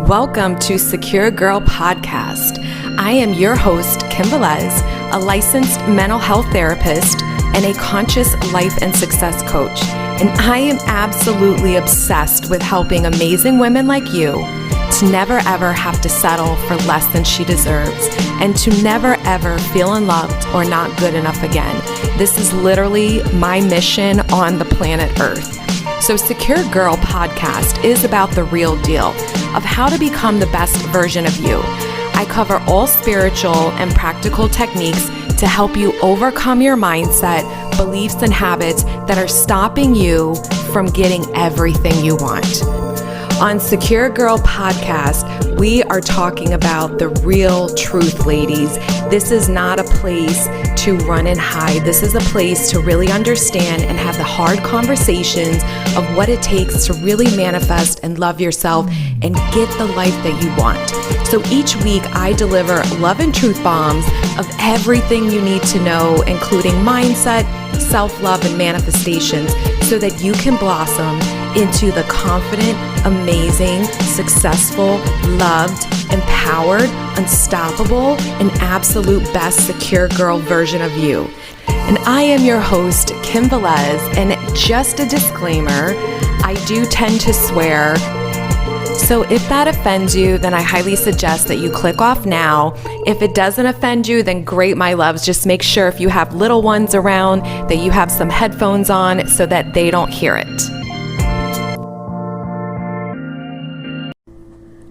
Welcome to Secure Girl Podcast. I am your host, Kim Velez, a licensed mental health therapist and a conscious life and success coach. And I am absolutely obsessed with helping amazing women like you to never ever have to settle for less than she deserves and to never ever feel unloved or not good enough again. This is literally my mission on the planet Earth. So Secure Girl Podcast is about the real deal of how to become the best version of you. I cover all spiritual and practical techniques to help you overcome your mindset, beliefs, and habits that are stopping you from getting everything you want. On Secure Girl Podcast, we are talking about the real truth, ladies. This is not a place to run and hide. This is a place to really understand and have the hard conversations of what it takes to really manifest and love yourself and get the life that you want. So each week I deliver love and truth bombs of everything you need to know, including mindset, self-love, and manifestations, so that you can blossom into the confident, amazing, successful, loved, empowered, unstoppable, and absolute best secure girl version of you. And I am your host, Kim Velez, and just a disclaimer, I do tend to swear. So if that offends you, then I highly suggest that you click off now. If it doesn't offend you, then great, my loves. Just make sure if you have little ones around that you have some headphones on so that they don't hear it.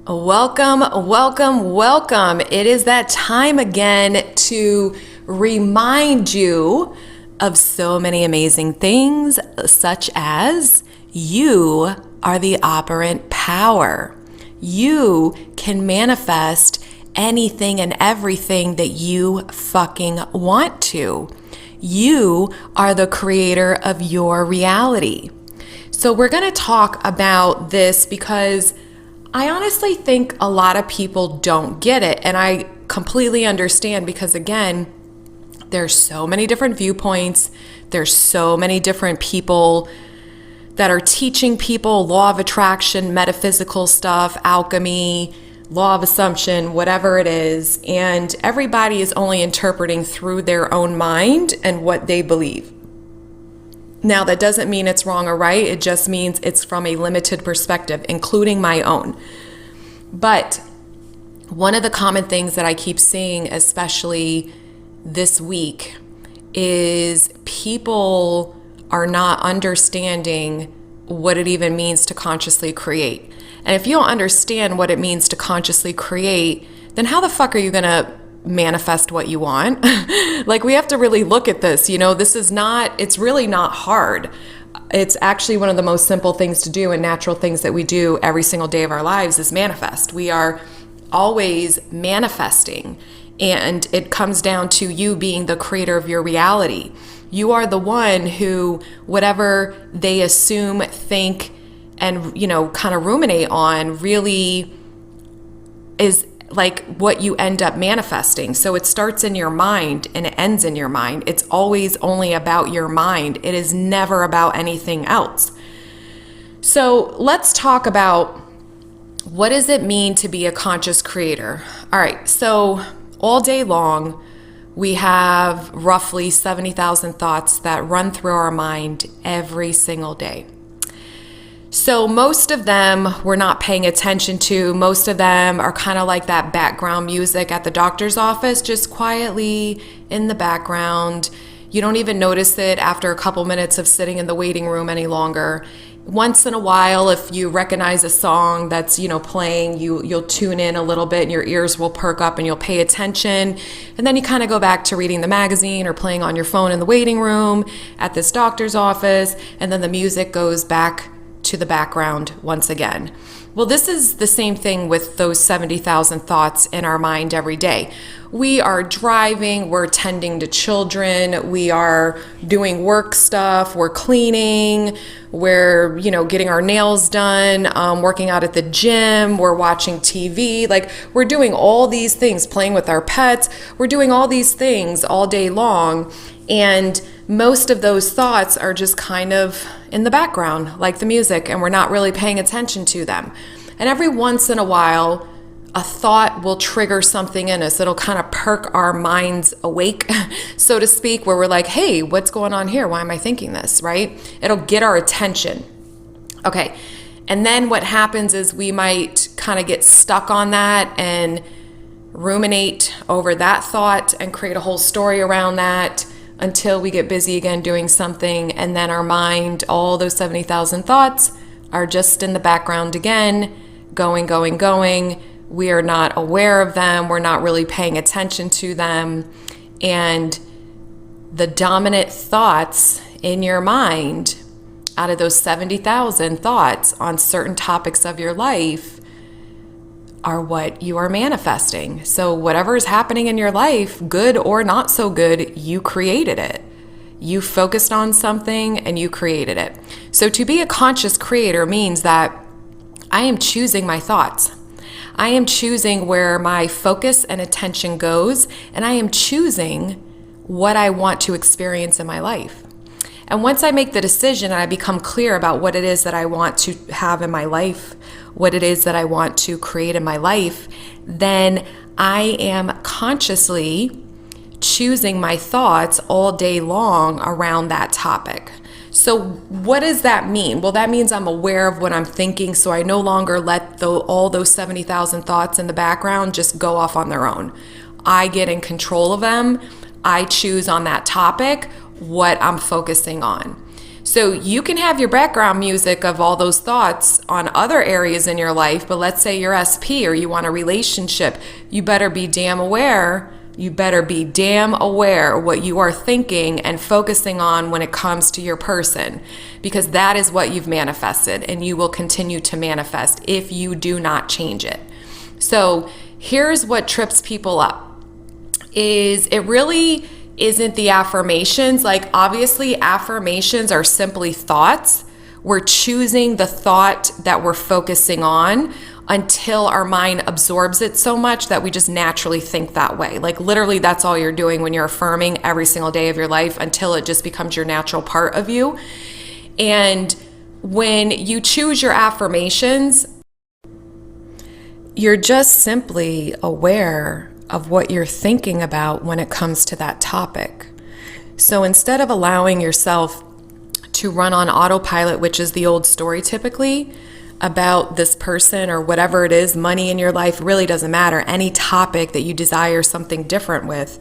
Welcome, welcome, welcome. It is that time again to remind you of so many amazing things, such as you are the operant power. You can manifest anything and everything that you fucking want to. You are the creator of your reality. So we're going to talk about this because I honestly think a lot of people don't get it. And I completely understand because, again, there's so many different viewpoints. There's so many different people that are teaching people law of attraction, metaphysical stuff, alchemy, law of assumption, whatever it is. And everybody is only interpreting through their own mind and what they believe. Now, that doesn't mean it's wrong or right. It just means it's from a limited perspective, including my own. But one of the common things that I keep seeing, especially this week, is people are not understanding what it even means to consciously create. And if you don't understand what it means to consciously create, then how the fuck are you going to manifest what you want? Like, we have to really look at this. It's really not hard. It's actually one of the most simple things to do and natural things that we do every single day of our lives is manifest. We are always manifesting, and it comes down to you being the creator of your reality. You are the one who, whatever they assume, think, and, kind of ruminate on really is like what you end up manifesting. So it starts in your mind and it ends in your mind. It's always only about your mind. It is never about anything else. So let's talk about what does it mean to be a conscious creator? All right, so all day long, we have roughly 70,000 thoughts that run through our mind every single day. So most of them we're not paying attention to. Most of them are kind of like that background music at the doctor's office, just quietly in the background. You don't even notice it after a couple minutes of sitting in the waiting room any longer. Once in a while, if you recognize a song that's, playing, you'll tune in a little bit and your ears will perk up and you'll pay attention. And then you kind of go back to reading the magazine or playing on your phone in the waiting room at this doctor's office. And then the music goes back to the background once again. Well, this is the same thing with those 70,000 thoughts in our mind every day. We are driving, we're tending to children, we are doing work stuff, we're cleaning, we're, getting our nails done, working out at the gym, we're watching TV, like we're doing all these things, playing with our pets, we're doing all these things all day long. And most of those thoughts are just kind of in the background, like the music, and we're not really paying attention to them. And every once in a while, a thought will trigger something in us. It'll kind of perk our minds awake, so to speak, where we're like, hey, what's going on here? Why am I thinking this, right? It'll get our attention. Okay. And then what happens is we might kind of get stuck on that and ruminate over that thought and create a whole story around that until we get busy again doing something. And then our mind, all those 70,000 thoughts are just in the background again, going. We are not aware of them. We're not really paying attention to them. And the dominant thoughts in your mind, out of those 70,000 thoughts on certain topics of your life, are what you are manifesting. So whatever is happening in your life, good or not so good, you created it. You focused on something and you created it. So to be a conscious creator means that I am choosing my thoughts. I am choosing where my focus and attention goes, and I am choosing what I want to experience in my life. And once I make the decision and I become clear about what it is that I want to have in my life, what it is that I want to create in my life, then I am consciously choosing my thoughts all day long around that topic. So what does that mean? Well, that means I'm aware of what I'm thinking, so I no longer let all those 70,000 thoughts in the background just go off on their own. I get in control of them. I choose on that topic what I'm focusing on. So you can have your background music of all those thoughts on other areas in your life, but let's say you're SP or you want a relationship, you better be damn aware. You better be damn aware what you are thinking and focusing on when it comes to your person, because that is what you've manifested and you will continue to manifest if you do not change it. So here's what trips people up is it really isn't the affirmations. Like obviously affirmations are simply thoughts. We're choosing the thought that we're focusing on until our mind absorbs it so much that we just naturally think that way. Like literally that's all you're doing when you're affirming every single day of your life until it just becomes your natural part of you. And when you choose your affirmations, you're just simply aware of what you're thinking about when it comes to that topic. So instead of allowing yourself to run on autopilot, which is the old story typically, about this person or whatever it is, money in your life, really doesn't matter. Any topic that you desire something different with,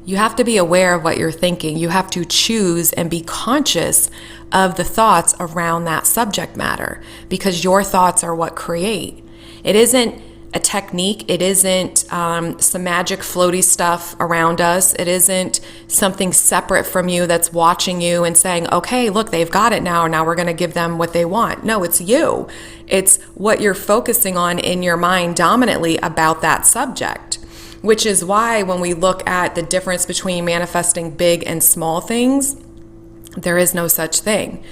you have to be aware of what you're thinking. You have to choose and be conscious of the thoughts around that subject matter, because your thoughts are what create. It isn't a technique. It isn't some magic floaty stuff around us. It isn't something separate from you that's watching you and saying, okay, look, they've got it now. Now we're going to give them what they want. No, it's you. It's what you're focusing on in your mind dominantly about that subject, which is why when we look at the difference between manifesting big and small things, there is no such thing.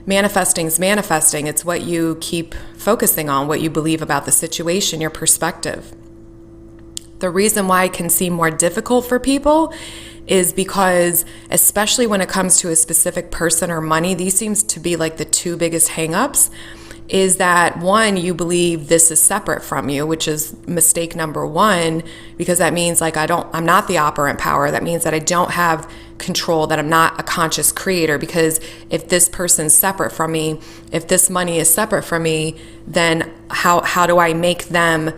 Manifesting is manifesting. It's what you keep focusing on, what you believe about the situation, your perspective. The reason why it can seem more difficult for people is because, especially when it comes to a specific person or money, these seems to be like the two biggest hangups, is that one, you believe this is separate from you, which is mistake number one, because that means like I'm not the operant power. That means that I don't have control, that I'm not a conscious creator, because if this person's separate from me, if this money is separate from me, then how do I make them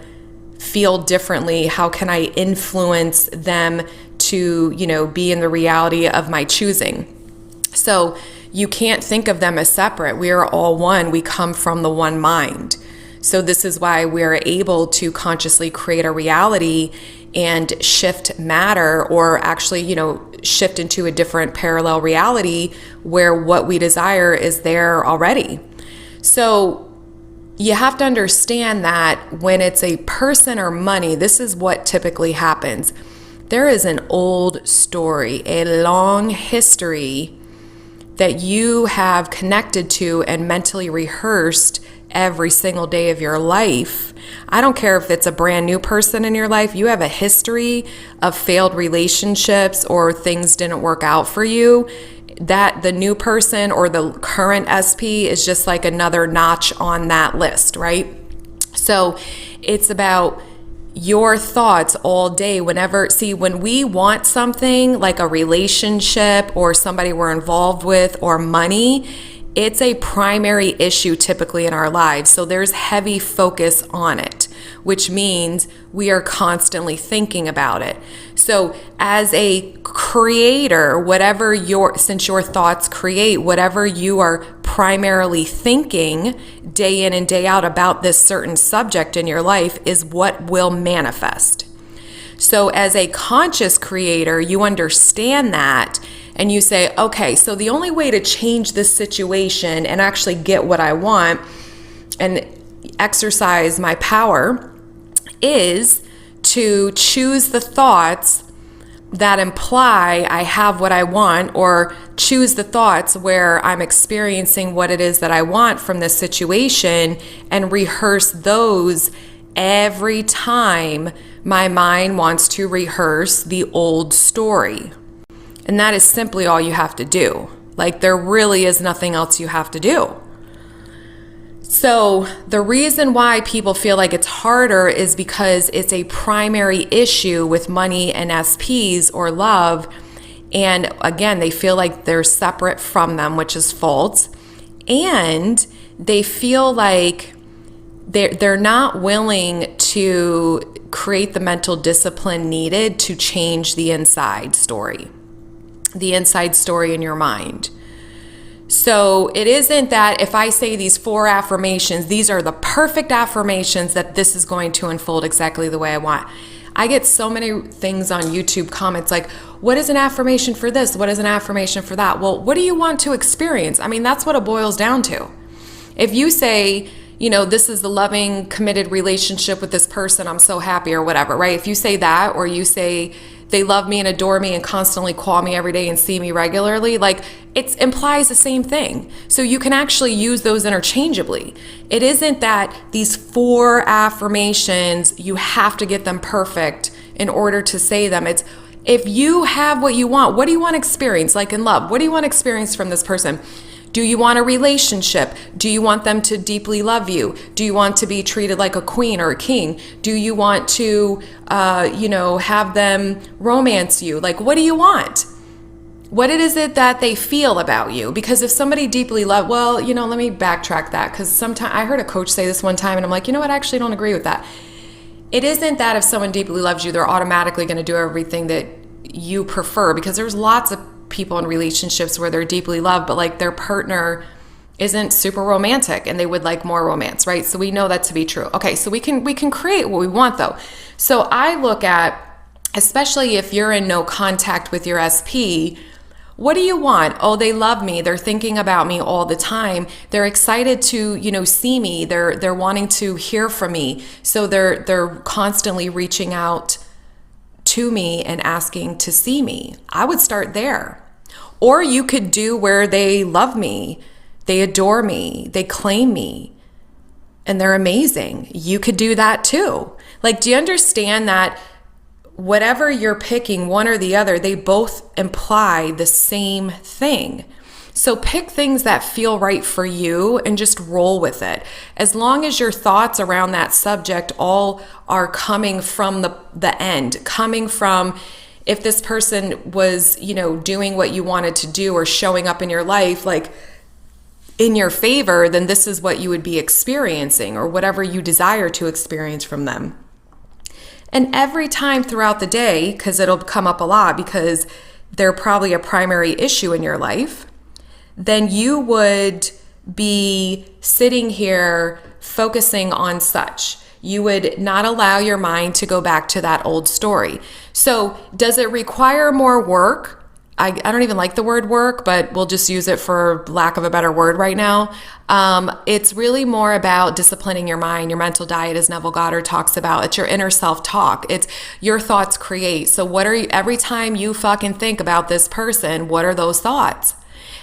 feel differently? How can I influence them to, be in the reality of my choosing? So you can't think of them as separate. We are all one. We come from the one mind. So this is why we're able to consciously create a reality and shift matter, or actually, shift into a different parallel reality where what we desire is there already. So you have to understand that when it's a person or money, this is what typically happens. There is an old story, a long history that you have connected to and mentally rehearsed every single day of your life. I don't care if it's a brand new person in your life, you have a history of failed relationships or things didn't work out for you, that the new person or the current SP is just like another notch on that list, right? So it's about your thoughts all day. When we want something like a relationship or somebody we're involved with or money, it's a primary issue typically in our lives. So there's heavy focus on it, which means we are constantly thinking about it. So as a creator, since your thoughts create, whatever you are primarily thinking day in and day out about this certain subject in your life is what will manifest. So as a conscious creator, you understand that and you say, okay, so the only way to change this situation and actually get what I want and exercise my power is to choose the thoughts that imply I have what I want, or choose the thoughts where I'm experiencing what it is that I want from this situation and rehearse those every time my mind wants to rehearse the old story. And that is simply all you have to do. Like, there really is nothing else you have to do. So the reason why people feel like it's harder is because it's a primary issue with money and SPs or love. And again, they feel like they're separate from them, which is false. And they feel like they're not willing to create the mental discipline needed to change the inside story in your mind. So it isn't that if I say these 4 affirmations, these are the perfect affirmations that this is going to unfold exactly the way I want. I get so many things on YouTube comments like, what is an affirmation for this? What is an affirmation for that? Well, what do you want to experience? I mean, that's what it boils down to. If you say, this is the loving, committed relationship with this person, I'm so happy, or whatever, right? If you say that, or you say they love me and adore me and constantly call me every day and see me regularly, like, it implies the same thing. So you can actually use those interchangeably. It isn't that these 4 affirmations, you have to get them perfect in order to say them. It's if you have what you want, what do you want to experience? Like in love, what do you want to experience from this person? Do you want a relationship? Do you want them to deeply love you? Do you want to be treated like a queen or a king? Do you want to, have them romance you? Like, what do you want? What is it that they feel about you? Because if somebody deeply let me backtrack that, because sometimes I heard a coach say this one time and I'm like, you know what, I actually don't agree with that. It isn't that if someone deeply loves you, they're automatically going to do everything that you prefer, because there's lots of people in relationships where they're deeply loved, but like their partner isn't super romantic and they would like more romance, right? So we know that to be true. Okay, so we can create what we want though. So I look at, especially if you're in no contact with your SP, what do you want? Oh, they love me. They're thinking about me all the time. They're excited to, see me. They're wanting to hear from me. So they're constantly reaching out to me and asking to see me. I would start there. Or you could do where they love me, they adore me, they claim me, and they're amazing. You could do that too. Like, do you understand that whatever you're picking, one or the other, they both imply the same thing? So pick things that feel right for you and just roll with it. As long as your thoughts around that subject all are coming from the end, coming from if this person was, doing what you wanted to do or showing up in your life, like in your favor, then this is what you would be experiencing, or whatever you desire to experience from them. And every time throughout the day, because it'll come up a lot because they're probably a primary issue in your life, then you would be sitting here focusing on such. You would not allow your mind to go back to that old story. So does it require more work? I don't even like the word work, but we'll just use it for lack of a better word right now. It's really more about disciplining your mind, your mental diet, as Neville Goddard talks about. It's your inner self-talk. It's your thoughts create. So every time you fucking think about this person, what are those thoughts?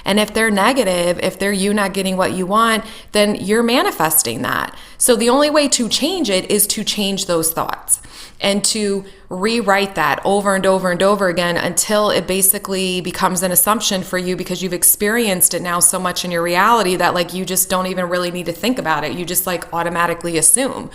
And if they're negative, if they're you not getting what you want, then you're manifesting that. So the only way to change it is to change those thoughts and to rewrite that over and over and over again until it basically becomes an assumption for you, because you've experienced it now so much in your reality that like you just don't even really need to think about it. You just like automatically assume.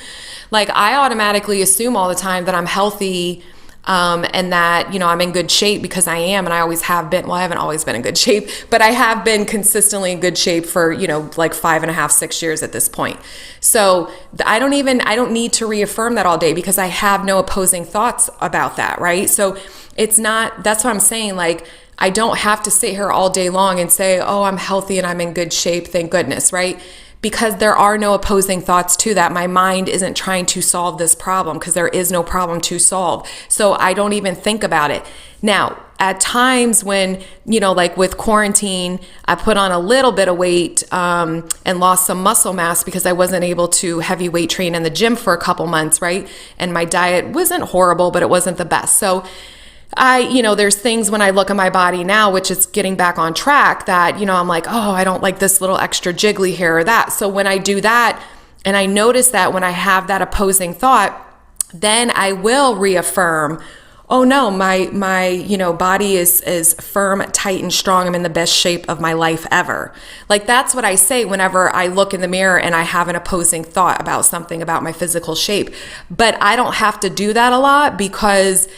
Like I automatically assume all the time that I'm healthy, and that, I'm in good shape because I am, and I always have been. Well, I haven't always been in good shape, but I have been consistently in good shape for, like 5.5, 6 years at this point. So I don't need to reaffirm that all day because I have no opposing thoughts about that, right? So that's what I'm saying. Like, I don't have to sit here all day long and say, oh, I'm healthy and I'm in good shape, thank goodness, right? Because there are no opposing thoughts to that. My mind isn't trying to solve this problem because there is no problem to solve. So I don't even think about it. Now, at times when, like with quarantine, I put on a little bit of weight and lost some muscle mass because I wasn't able to heavy weight train in the gym for a couple months, right? And my diet wasn't horrible, but it wasn't the best. So there's things when I look at my body now, which is getting back on track, that, I'm like, oh, I don't like this little extra jiggly here or that. So when I do that, and I notice that when I have that opposing thought, then I will reaffirm, oh no, my body is firm, tight, and strong. I'm in the best shape of my life ever. Like that's what I say whenever I look in the mirror and I have an opposing thought about something about my physical shape. But I don't have to do that a lot because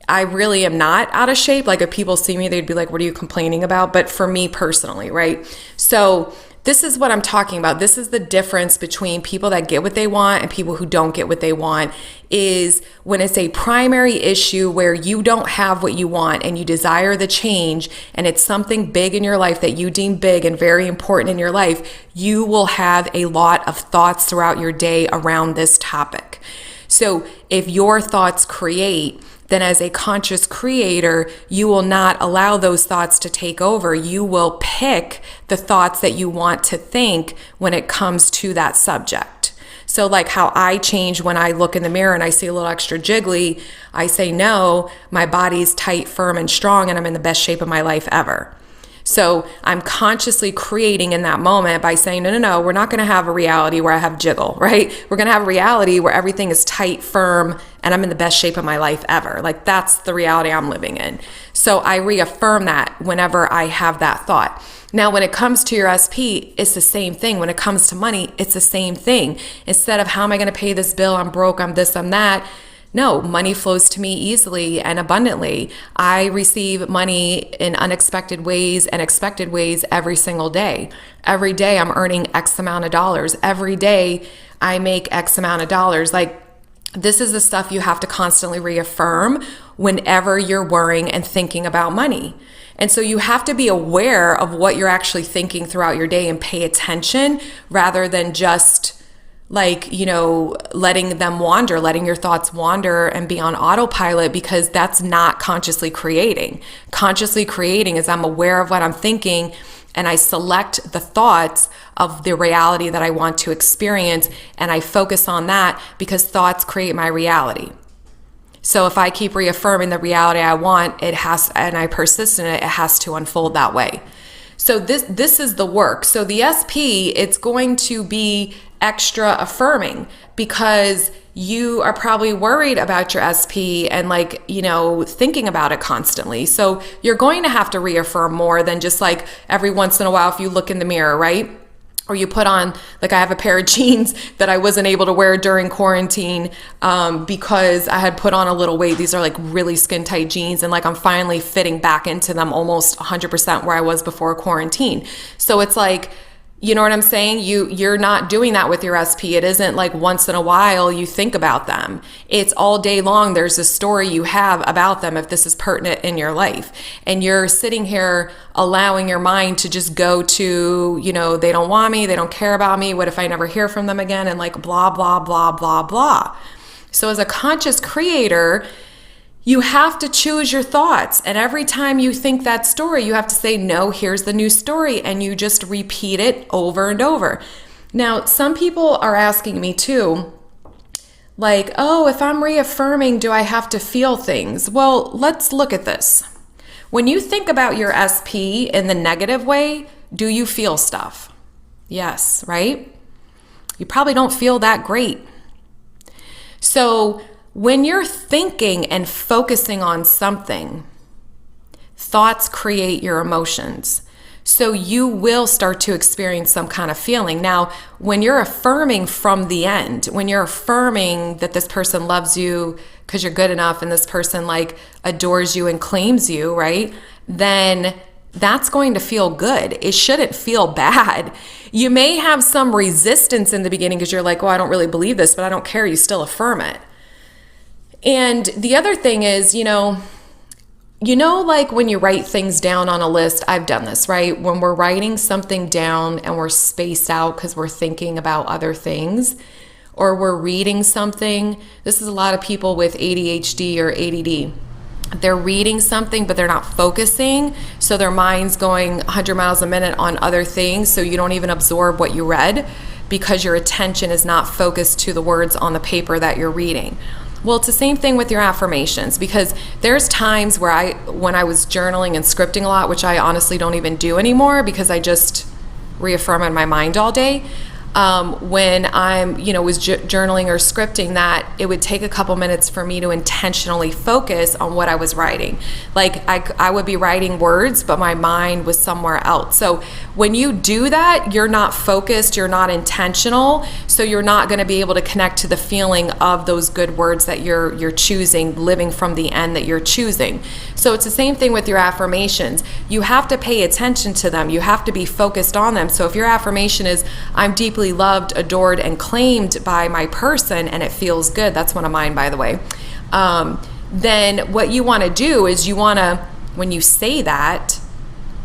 I really am not out of shape. Like if people see me, they'd be like, what are you complaining about? But for me personally, right? So this is what I'm talking about. This is the difference between people that get what they want and people who don't get what they want, is when it's a primary issue where you don't have what you want and you desire the change, and it's something big in your life that you deem big and very important in your life, you will have a lot of thoughts throughout your day around this topic. So if your thoughts create, then as a conscious creator, you will not allow those thoughts to take over. You will pick the thoughts that you want to think when it comes to that subject. So like how I change when I look in the mirror and I see a little extra jiggly, I say, no, my body's tight, firm, and strong, and I'm in the best shape of my life ever. So I'm consciously creating in that moment by saying, no, we're not going to have a reality where I have jiggle, right? We're going to have a reality where everything is tight, firm, and I'm in the best shape of my life ever. Like that's the reality I'm living in. So I reaffirm that whenever I have that thought. Now, when it comes to your SP, it's the same thing. When it comes to money, it's the same thing. Instead of how am I going to pay this bill? I'm broke, I'm this, I'm that. No, money flows to me easily and abundantly. I receive money in unexpected ways and expected ways every single day. Every day I'm earning X amount of dollars. Every day I make X amount of dollars. Like this is the stuff you have to constantly reaffirm whenever you're worrying and thinking about money. And so you have to be aware of what you're actually thinking throughout your day and pay attention rather than just letting them wander, letting your thoughts wander and be on autopilot, because that's not consciously creating. Consciously creating is I'm aware of what I'm thinking and I select the thoughts of the reality that I want to experience and I focus on that, because thoughts create my reality. So if I keep reaffirming the reality I want, and I persist in it, it has to unfold that way. So this is the work. So the SP, it's going to be extra affirming because you are probably worried about your SP and thinking about it constantly. So you're going to have to reaffirm more than just like every once in a while if you look in the mirror, right? Or you put on, like I have a pair of jeans that I wasn't able to wear during quarantine because I had put on a little weight. These are like really skin tight jeans, and like I'm finally fitting back into them almost 100% where I was before quarantine. So it's like, you know what I'm saying? You're not doing that with your SP. It isn't like once in a while you think about them. It's all day long. There's a story you have about them if this is pertinent in your life. And you're sitting here allowing your mind to just go to, they don't want me, they don't care about me. What if I never hear from them again? And like blah, blah, blah, blah, blah. So as a conscious creator, you have to choose your thoughts. And every time you think that story, you have to say, no, here's the new story. And you just repeat it over and over. Now, some people are asking me too, like, oh, if I'm reaffirming, do I have to feel things? Well, let's look at this. When you think about your SP in the negative way, do you feel stuff? Yes, right? You probably don't feel that great. So when you're thinking and focusing on something, thoughts create your emotions. So you will start to experience some kind of feeling. Now, when you're affirming from the end, when you're affirming that this person loves you because you're good enough and this person like adores you and claims you, right? Then that's going to feel good. It shouldn't feel bad. You may have some resistance in the beginning because you're like, well, I don't really believe this, but I don't care. You still affirm it. And the other thing is, like when you write things down on a list, I've done this, right? When we're writing something down and we're spaced out because we're thinking about other things, or we're reading something. This is a lot of people with ADHD or ADD. They're reading something, but they're not focusing. So their mind's going 100 miles a minute on other things. So you don't even absorb what you read because your attention is not focused to the words on the paper that you're reading. Well, it's the same thing with your affirmations, because there's times where when I was journaling and scripting a lot, which I honestly don't even do anymore because I just reaffirm in my mind all day. When I'm, was journaling or scripting, that it would take a couple minutes for me to intentionally focus on what I was writing. Like I would be writing words, but my mind was somewhere else. So when you do that, you're not focused, you're not intentional. So you're not going to be able to connect to the feeling of those good words that you're choosing, living from the end that you're choosing. So it's the same thing with your affirmations. You have to pay attention to them. You have to be focused on them. So if your affirmation is, I'm deeply loved, adored, and claimed by my person, and it feels good, that's one of mine, by the way, then what you want to do is when you say that,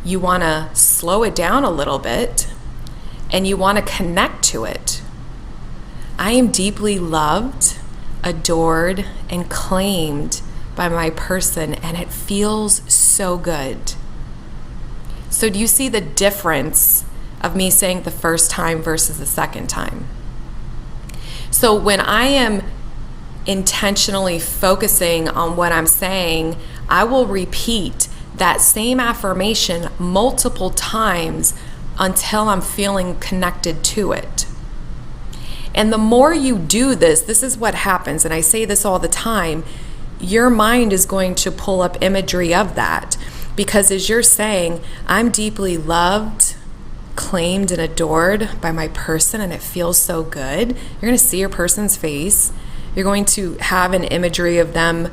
you want to slow it down a little bit and you want to connect to it. I am deeply loved, adored, and claimed by my person, and it feels so good. So do you see the difference of me saying the first time versus the second time? So when I am intentionally focusing on what I'm saying, I will repeat that same affirmation multiple times until I'm feeling connected to it. And the more you do this, this is what happens, and I say this all the time, your mind is going to pull up imagery of that. Because as you're saying, I'm deeply loved, claimed, and adored by my person, and it feels so good, you're going to see your person's face. You're going to have an imagery of them,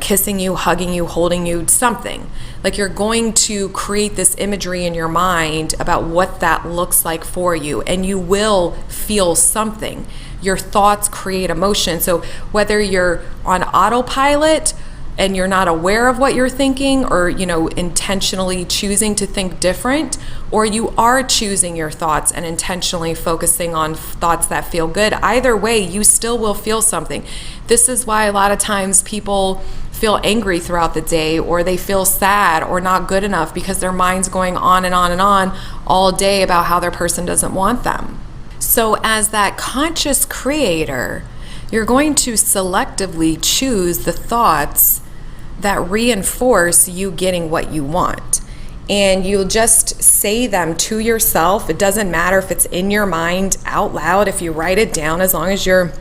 kissing you, hugging you, holding you, something. Like you're going to create this imagery in your mind about what that looks like for you, and you will feel something. Your thoughts create emotion. So whether you're on autopilot and you're not aware of what you're thinking, or intentionally choosing to think different, or you are choosing your thoughts and intentionally focusing on thoughts that feel good, either way you still will feel something. This is why a lot of times people feel angry throughout the day, or they feel sad or not good enough, because their mind's going on and on and on all day about how their person doesn't want them. So as that conscious creator, you're going to selectively choose the thoughts that reinforce you getting what you want. And you'll just say them to yourself. It doesn't matter if it's in your mind out loud, if you write it down, as long as you're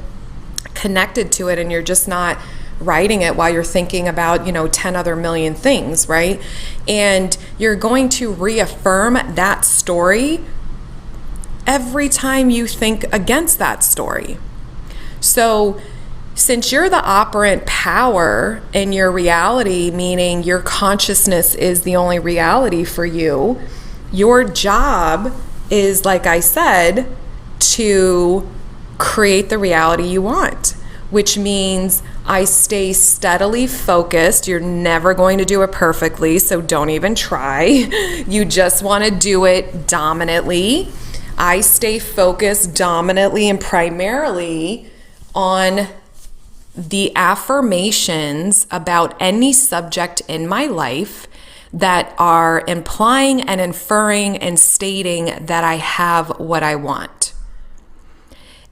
connected to it and you're just not writing it while you're thinking about 10 other million things, right? And you're going to reaffirm that story every time you think against that story. So since you're the operant power in your reality, meaning your consciousness is the only reality for you, your job is, like I said, to create the reality you want, which means I stay steadily focused. You're never going to do it perfectly, so don't even try. You just want to do it dominantly. I stay focused dominantly and primarily on the affirmations about any subject in my life that are implying and inferring and stating that I have what I want.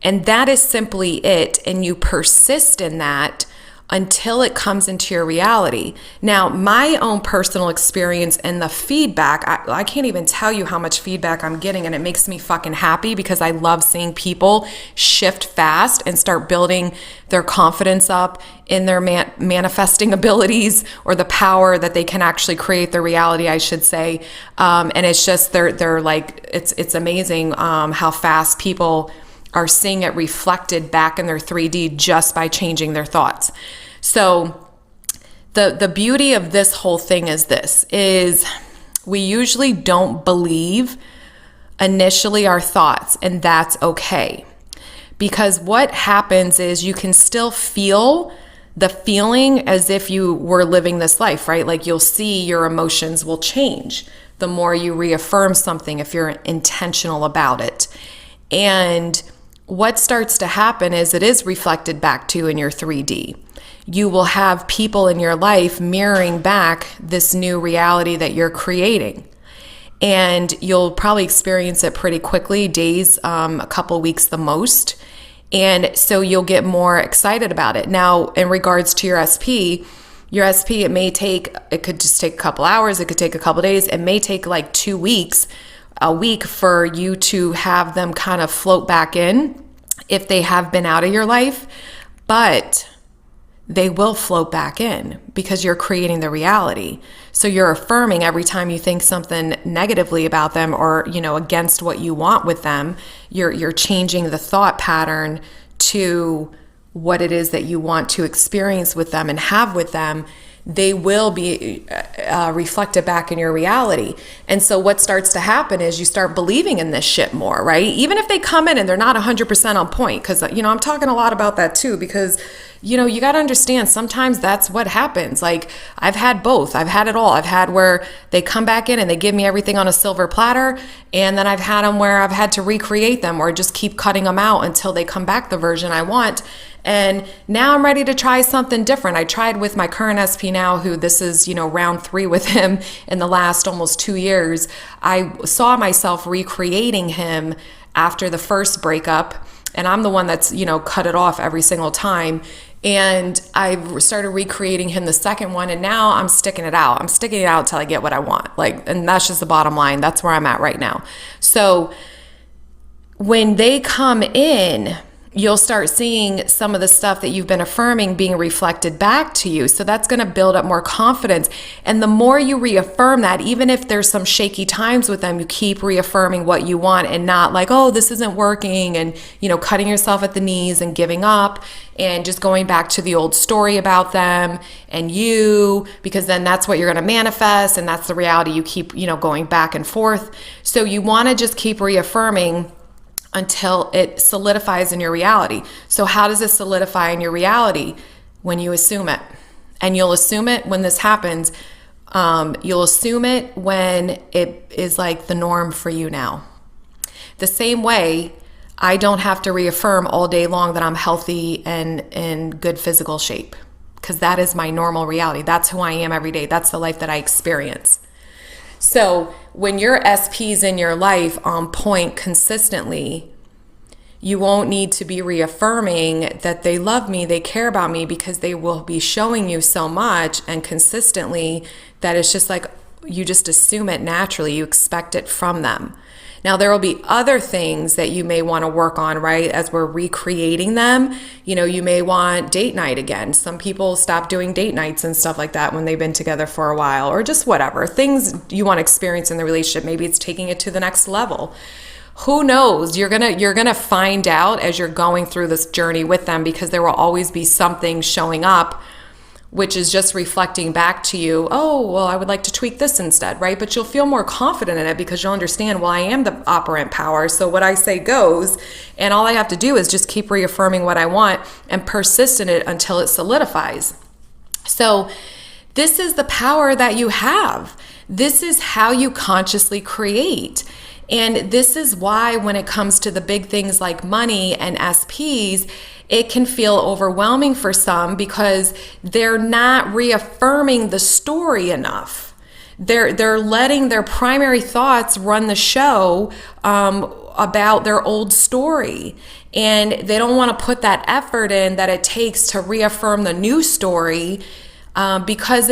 And that is simply it. And you persist in that until it comes into your reality. Now, my own personal experience and the feedback, I can't even tell you how much feedback I'm getting, and it makes me fucking happy because I love seeing people shift fast and start building their confidence up in their manifesting abilities, or the power that they can actually create their reality, I should say. And it's just, they're like, it's amazing how fast people are seeing it reflected back in their 3D just by changing their thoughts. So the beauty of this whole thing is we usually don't believe initially our thoughts, and that's okay. Because what happens is you can still feel the feeling as if you were living this life, right? Like you'll see your emotions will change the more you reaffirm something if you're intentional about it. And what starts to happen is it is reflected back to you in your 3D. You will have people in your life mirroring back this new reality that you're creating. And you'll probably experience it pretty quickly, days, a couple weeks the most. And so you'll get more excited about it. Now, in regards to your SP, it could just take a couple hours, it could take a couple days, it may take like 2 weeks, a week for you to have them kind of float back in if they have been out of your life, but they will float back in because you're creating the reality. So you're affirming every time you think something negatively about them or, against what you want with them, you're changing the thought pattern to what it is that you want to experience with them and have with them. They will be reflected back in your reality. And so what starts to happen is you start believing in this shit more, right? Even if they come in and they're not 100% on point, because, I'm talking a lot about that too, because, you got to understand sometimes that's what happens. Like I've had both. I've had it all. I've had where they come back in and they give me everything on a silver platter. And then I've had them where I've had to recreate them or just keep cutting them out until they come back the version I want. And now I'm ready to try something different. I tried with my current SP now, who this is, round 3 with him in the last almost 2 years. I saw myself recreating him after the first breakup, and I'm the one that's, cut it off every single time. And I started recreating him the second one, and now I'm sticking it out. I'm sticking it out till I get what I want. And that's just the bottom line. That's where I'm at right now. So when they come in, you'll start seeing some of the stuff that you've been affirming being reflected back to you. So that's going to build up more confidence. And the more you reaffirm that, even if there's some shaky times with them, you keep reaffirming what you want and not like, oh, this isn't working, and, cutting yourself at the knees and giving up and just going back to the old story about them and you, because then that's what you're going to manifest. And that's the reality you keep, going back and forth. So you want to just keep reaffirming until it solidifies in your reality. So how does it solidify in your reality? When you assume it. And you'll assume it when this happens. You'll assume it when it is like the norm for you now. The same way, I don't have to reaffirm all day long that I'm healthy and in good physical shape, because that is my normal reality. That's who I am every day. That's the life that I experience. So when your SP's in your life on point consistently, you won't need to be reaffirming that they love me, they care about me, because they will be showing you so much and consistently that it's just like you just assume it naturally. You expect it from them. Now, there will be other things that you may want to work on, right? As we're recreating them, you may want date night again. Some people stop doing date nights and stuff like that when they've been together for a while, or just whatever. Things you want to experience in the relationship. Maybe it's taking it to the next level. Who knows? You're gonna find out as you're going through this journey with them, because there will always be something showing up which is just reflecting back to you, oh, well, I would like to tweak this instead, right? But you'll feel more confident in it because you'll understand, well, I am the operant power, so what I say goes, and all I have to do is just keep reaffirming what I want and persist in it until it solidifies. So this is the power that you have. This is how you consciously create. And this is why when it comes to the big things like money and SPs, it can feel overwhelming for some because they're not reaffirming the story enough. They're letting their primary thoughts run the show about their old story, and they don't want to put that effort in that it takes to reaffirm the new story. Because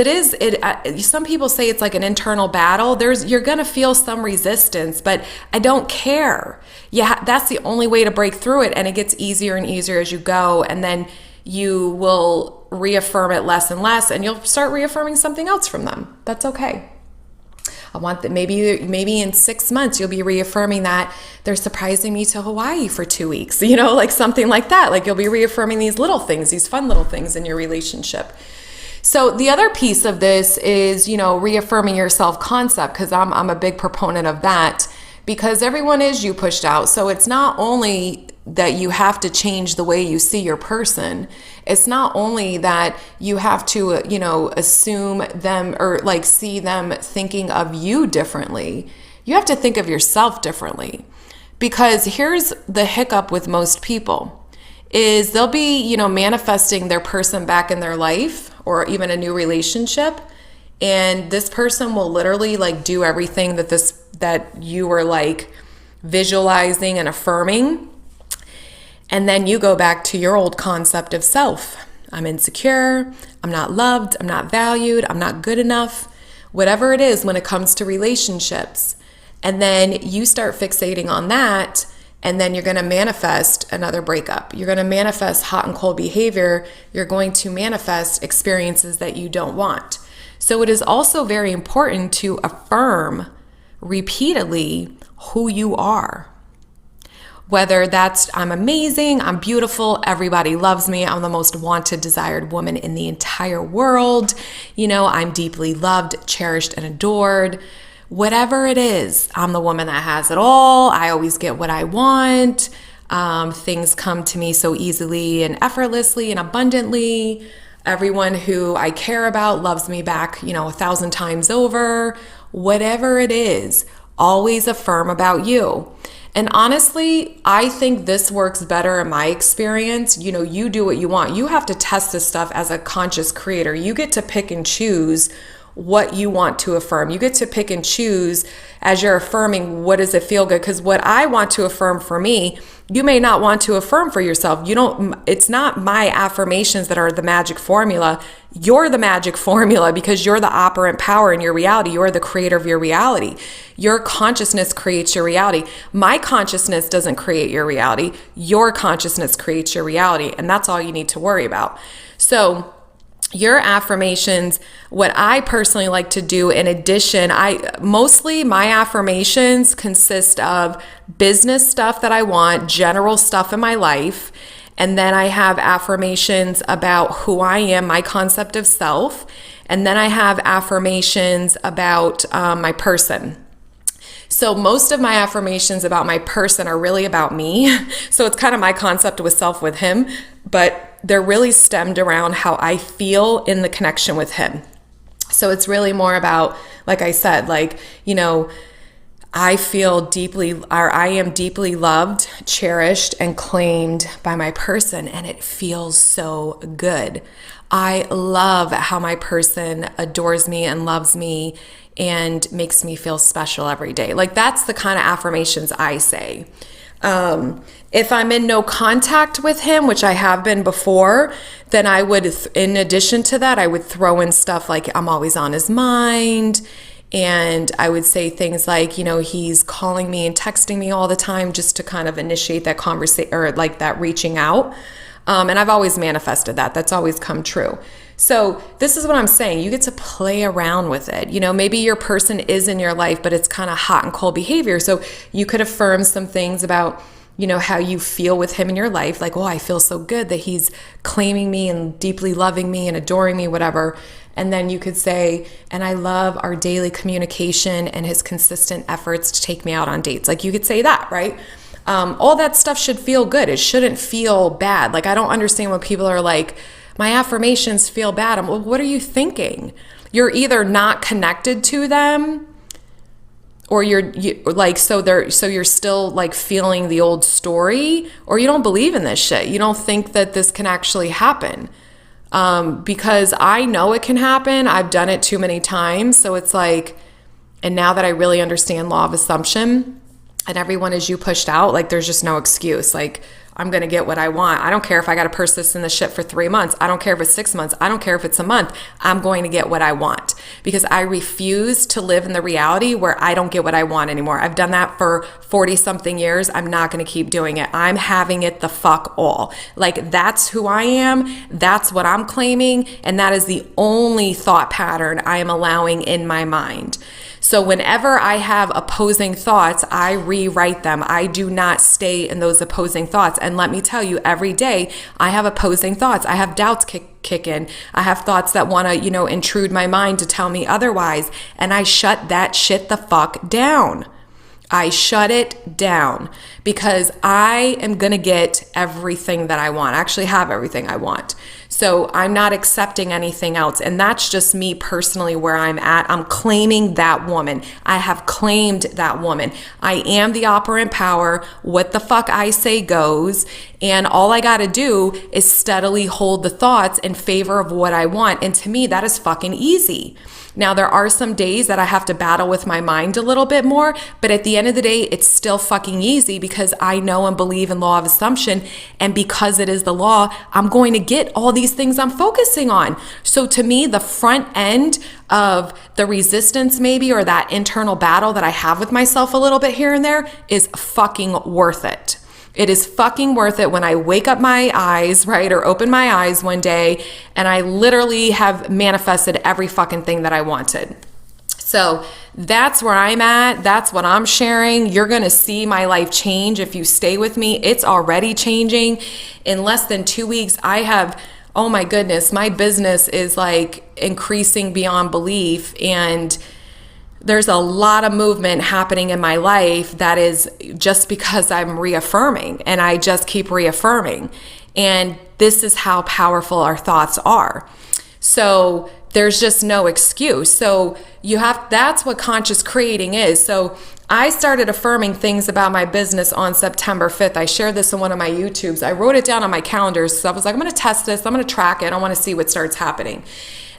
some people say it's like an internal battle. You're going to feel some resistance, but I don't care. Yeah, that's the only way to break through it. And it gets easier and easier as you go. And then you will reaffirm it less and less, and you'll start reaffirming something else from them. That's okay. I want that maybe in 6 months you'll be reaffirming that they're surprising me to Hawaii for 2 weeks, like something like that. Like you'll be reaffirming these little things, these fun little things in your relationship. So the other piece of this is, reaffirming your self-concept, because I'm a big proponent of that, because everyone is you pushed out. So it's not only that you have to change the way you see your person. It's not only that you have to, assume them or like see them thinking of you differently. You have to think of yourself differently, because here's the hiccup with most people is they'll be, manifesting their person back in their life or even a new relationship. And this person will literally like do everything that you were like visualizing and affirming. And then you go back to your old concept of self. I'm insecure. I'm not loved. I'm not valued. I'm not good enough. Whatever it is when it comes to relationships. And then you start fixating on that. And then you're going to manifest another breakup. You're going to manifest hot and cold behavior. You're going to manifest experiences that you don't want. So it is also very important to affirm repeatedly who you are. Whether that's I'm amazing, I'm beautiful, everybody loves me, I'm the most wanted, desired woman in the entire world, I'm deeply loved, cherished, and adored. Whatever it is, I'm the woman that has it all. I always get what I want. Things come to me so easily and effortlessly and abundantly. Everyone who I care about loves me back, 1,000 times over. Whatever it is, always affirm about you. And honestly, I think this works better in my experience. You do what you want. You have to test this stuff as a conscious creator. You get to pick and choose what you want to affirm. You get to pick and choose as you're affirming, what does it feel good? Because what I want to affirm for me, you may not want to affirm for yourself. It's not my affirmations that are the magic formula. You're the magic formula because you're the operant power in your reality. You're the creator of your reality. Your consciousness creates your reality. My consciousness doesn't create your reality. Your consciousness creates your reality. And that's all you need to worry about. So your affirmations, what I personally like to do in addition, mostly my affirmations consist of business stuff that I want, general stuff in my life. And then I have affirmations about who I am, my concept of self. And then I have affirmations about my person. So most of my affirmations about my person are really about me. So it's kind of my concept with self with him, but they're really stemmed around how I feel in the connection with him. So it's really more about, like I said, I feel deeply, or I am deeply loved, cherished, and claimed by my person, and it feels so good. I love how my person adores me and loves me and makes me feel special every day. That's the kind of affirmations I say. If I'm in no contact with him, which I have been before, then I would, in addition to that, I would throw in stuff like I'm always on his mind. And I would say things like, he's calling me and texting me all the time just to kind of initiate that conversation or like that reaching out. And I've always manifested that. That's always come true. So this is what I'm saying. You get to play around with it. Maybe your person is in your life, but it's kind of hot and cold behavior. So you could affirm some things about, how you feel with him in your life. Like, oh, I feel so good that he's claiming me and deeply loving me and adoring me, whatever. And then you could say, and I love our daily communication and his consistent efforts to take me out on dates. Like you could say that, right? All that stuff should feel good. It shouldn't feel bad. I don't understand when people are like, my affirmations feel bad. I'm, well, what are you thinking? You're either not connected to them, or you're still feeling the old story, or you don't believe in this shit. You don't think that this can actually happen. Because I know it can happen. I've done it too many times. So it's and now that I really understand law of assumption, and everyone is you pushed out, like there's just no excuse. Like, I'm going to get what I want. I don't care if I got to persist in this shit for 3 months. I don't care if it's 6 months. I don't care if it's a month. I'm going to get what I want, because I refuse to live in the reality where I don't get what I want anymore. I've done that for 40 something years. I'm not going to keep doing it. I'm having it the fuck all. Like, that's who I am. That's what I'm claiming. And that is the only thought pattern I am allowing in my mind. So whenever I have opposing thoughts, I rewrite them. I do not stay in those opposing thoughts. And let me tell you, every day I have opposing thoughts. I have doubts kick in. I have thoughts that want to, intrude my mind to tell me otherwise. And I shut that shit the fuck down. I shut it down, because I am going to get everything that I want. I actually have everything I want. So I'm not accepting anything else. And that's just me personally where I'm at. I'm claiming that woman. I have claimed that woman. I am the operant power. What the fuck I say goes. And all I got to do is steadily hold the thoughts in favor of what I want. And to me, that is fucking easy. Now, there are some days that I have to battle with my mind a little bit more, but at the end of the day, it's still fucking easy, because I know and believe in law of assumption. And because it is the law, I'm going to get all these things I'm focusing on. So to me, the front end of the resistance maybe, or that internal battle that I have with myself a little bit here and there, is fucking worth it. It is fucking worth it when I wake up my eyes, right, or open my eyes one day and I literally have manifested every fucking thing that I wanted. So that's where I'm at. That's what I'm sharing. You're going to see my life change if you stay with me. It's already changing. In less than 2 weeks, I have, oh my goodness, my business is like increasing beyond belief. And there's a lot of movement happening in my life that is just because I'm reaffirming, and I just keep reaffirming. And this is how powerful our thoughts are. So there's just no excuse. So that's what conscious creating is. So I started affirming things about my business on September 5th. I shared this in one of my YouTubes. I wrote it down on my calendar. So I was like, I'm going to test this. I'm going to track it. I want to see what starts happening.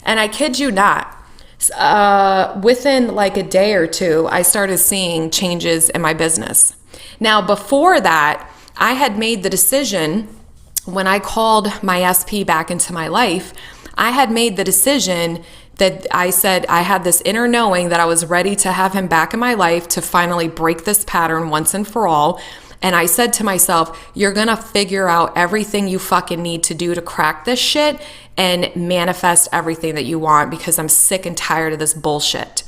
And I kid you not, within like a day or two, I started seeing changes in my business. Now, before that, I had made the decision when I called my SP back into my life, I had made the decision that I said I had this inner knowing that I was ready to have him back in my life to finally break this pattern once and for all. And I said to myself, you're going to figure out everything you fucking need to do to crack this shit and manifest everything that you want, because I'm sick and tired of this bullshit.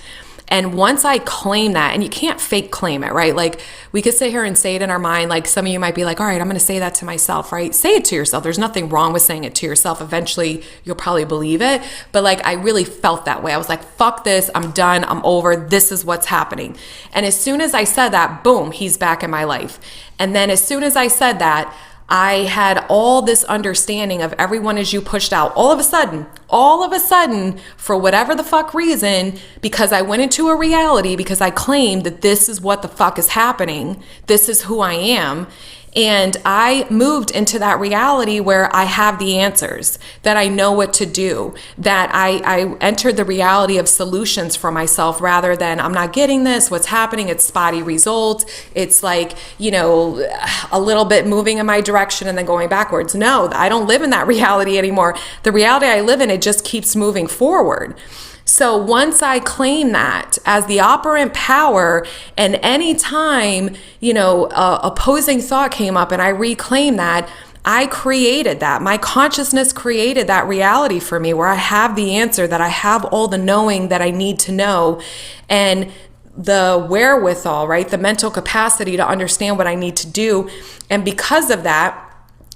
And once I claim that, and you can't fake claim it, right? Like, we could sit here and say it in our mind. Like, some of you might be like, all right, I'm going to say that to myself, right? Say it to yourself. There's nothing wrong with saying it to yourself. Eventually, you'll probably believe it. But like, I really felt that way. I was like, fuck this. I'm done. I'm over. This is what's happening. And as soon as I said that, boom, he's back in my life. And then as soon as I said that, I had all this understanding of everyone as you pushed out. All of a sudden, for whatever the fuck reason, because I went into a reality, because I claimed that this is what the fuck is happening, this is who I am. And I moved into that reality where I have the answers, that I know what to do, that I entered the reality of solutions for myself, rather than I'm not getting this, what's happening, it's spotty results, it's like, a little bit moving in my direction and then going backwards. No, I don't live in that reality anymore. The reality I live in, it just keeps moving forward. So once I claim that as the operant power, and any time, opposing thought came up and I reclaim that, I created that. My consciousness created that reality for me, where I have the answer, that I have all the knowing that I need to know, and the wherewithal, right? The mental capacity to understand what I need to do. And because of that,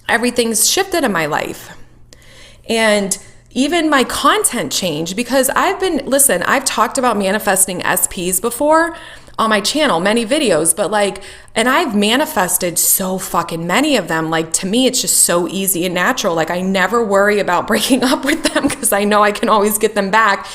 everything's shifted in my life. And even my content changed, because I've talked about manifesting SPs before on my channel, many videos, and I've manifested so fucking many of them. Like, to me, it's just so easy and natural. Like, I never worry about breaking up with them, because I know I can always get them back.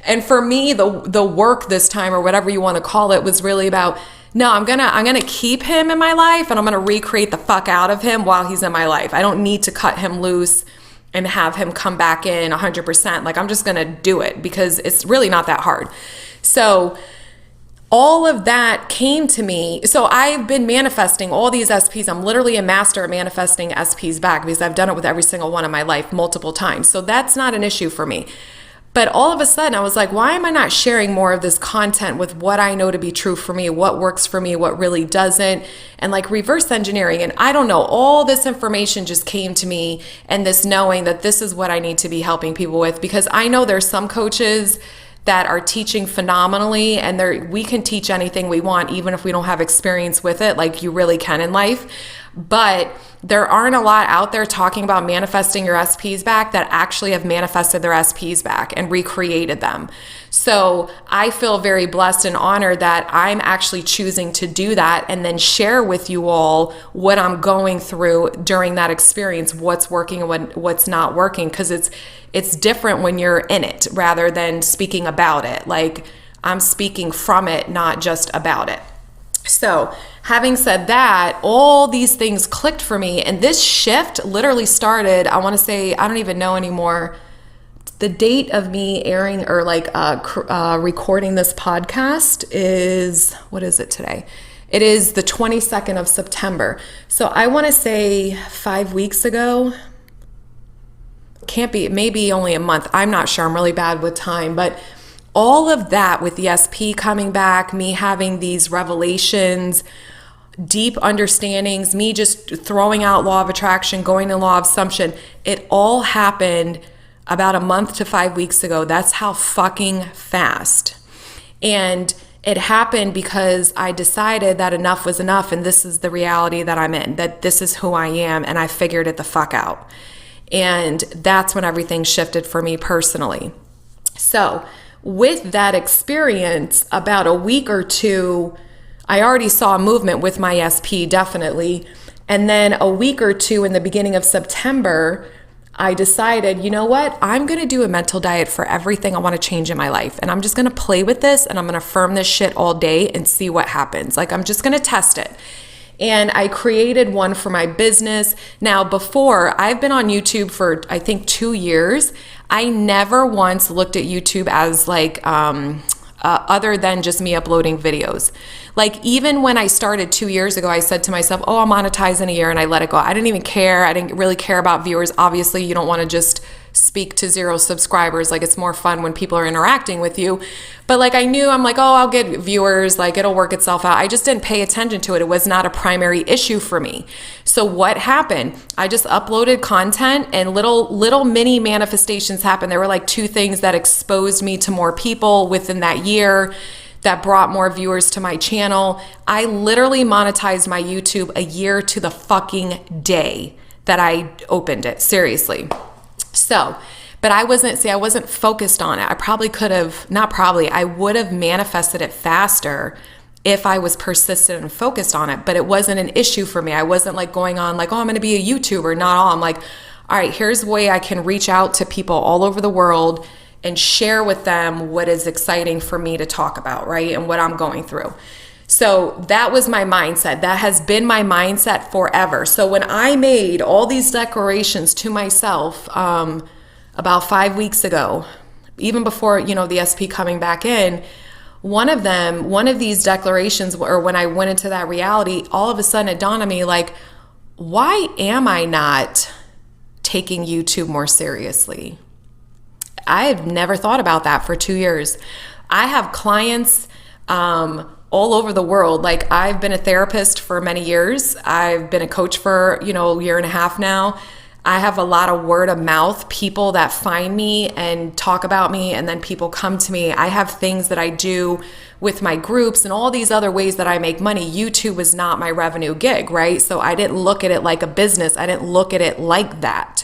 And for me, the work this time, or whatever you want to call it, was really about, no, I'm gonna keep him in my life, and I'm gonna recreate the fuck out of him while he's in my life. I don't need to cut him loose and have him come back in 100%. Like, I'm just gonna do it, because it's really not that hard. So all of that came to me. So I've been manifesting all these SPs. I'm literally a master at manifesting SPs back because I've done it with every single one in my life multiple times. So that's not an issue for me. But all of a sudden I was like, why am I not sharing more of this content with what I know to be true for me, what works for me, what really doesn't, and like reverse engineering. And I don't know, all this information just came to me, and this knowing that this is what I need to be helping people with, because I know there's some coaches that are teaching phenomenally, and we can teach anything we want, even if we don't have experience with it, like you really can in life. But there aren't a lot out there talking about manifesting your SPs back that actually have manifested their SPs back and recreated them. So I feel very blessed and honored that I'm actually choosing to do that and then share with you all what I'm going through during that experience, what's working and what's not working, because it's different when you're in it rather than speaking about it. Like, I'm speaking from it, not just about it. So having said that, all these things clicked for me, and this shift literally started, I want to say, I don't even know anymore, the date of me airing or like recording this podcast is, what is it today? It is the 22nd of September. So I want to say 5 weeks ago. Can't be, maybe only a month. I'm not sure. I'm really bad with time, but all of that with the SP coming back, me having these revelations, deep understandings, me just throwing out law of attraction, going to law of assumption, it all happened about a month to 5 weeks ago. That's how fucking fast. And it happened because I decided that enough was enough, and this is the reality that I'm in, that this is who I am, and I figured it the fuck out. And that's when everything shifted for me personally. So with that experience, about a week or two, I already saw a movement with my SP, definitely. And then a week or two in the beginning of September, I decided, you know what? I'm going to do a mental diet for everything I want to change in my life. And I'm just going to play with this, and I'm going to affirm this shit all day and see what happens. Like, I'm just going to test it. And I created one for my business. Now, before, I've been on YouTube for, I think, 2 years. I never once looked at YouTube as like, other than just me uploading videos. Like, even when I started 2 years ago, I said to myself, oh, I'll monetize in a year, and I let it go. I didn't even care. I didn't really care about viewers. Obviously, you don't want to just speak to 0 subscribers. Like, it's more fun when people are interacting with you. But like, I knew, I'm like, oh, I'll get viewers, like it'll work itself out. I just didn't pay attention to it. It was not a primary issue for me. So what happened? I just uploaded content, and little mini manifestations happened. There were like 2 things that exposed me to more people within that year, that brought more viewers to my channel. I literally monetized my YouTube a year to the fucking day that I opened it. Seriously. So, but I wasn't focused on it. I probably could have, not probably, I would have manifested it faster if I was persistent and focused on it, but it wasn't an issue for me. I wasn't like going on like, oh, I'm going to be a YouTuber. Not all. I'm like, all right, here's a way I can reach out to people all over the world and share with them what is exciting for me to talk about, right? And what I'm going through. So that was my mindset. That has been my mindset forever. So when I made all these declarations to myself about 5 weeks ago, even before, the SP coming back in, one of these declarations, or when I went into that reality, all of a sudden it dawned on me, like, why am I not taking YouTube more seriously? I've never thought about that for 2 years. I have clients all over the world. Like, I've been a therapist for many years. I've been a coach for, a year and a half now. I have a lot of word of mouth, people that find me and talk about me, and then people come to me. I have things that I do with my groups and all these other ways that I make money. YouTube was not my revenue gig, right? So I didn't look at it like a business. I didn't look at it like that.